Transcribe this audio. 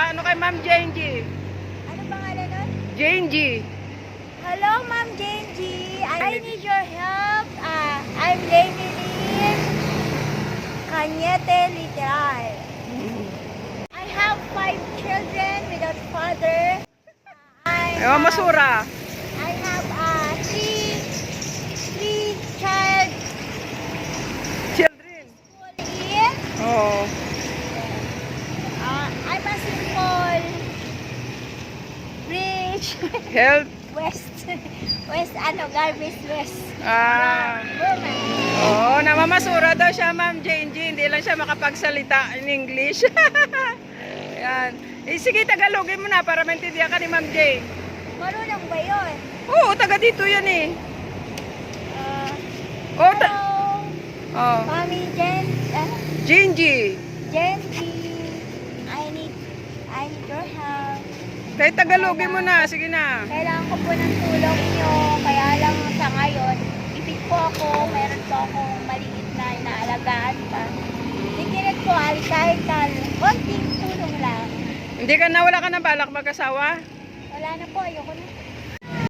ano kay Ma'am Jane G. Ano pangalan nun? Jane G. Hello, Ma'am Jane G. I need your help. I'm Lady Lynn Cañete Literal. I have 5 children without father. Masura. I have three Children. school in. Oo. I'm a simple rich Health. West garbage West. Woman. Oo, namamasura daw siya, Ma'am Jane G. Hindi lang siya makapagsalita in English. Yan. Sige, Tagalogin mo na para maintindihan ka ni Ma'am Jane. Marunong ba yun? Oo, taga dito yan eh. Hello, Mami Jen, Jane G. Jen G. I need your help. Kahit Tagalogin mo na, sige na. Kailangan ko po ng tulong niyo. Kaya lang sa ngayon, ipit po ako. Meron po akong maliit na inaalagaan pa. Tikirit po, kahit konting tulong lang. Hindi ka na, wala ka ng balak mag-asawa? Wala na po, ayoko na.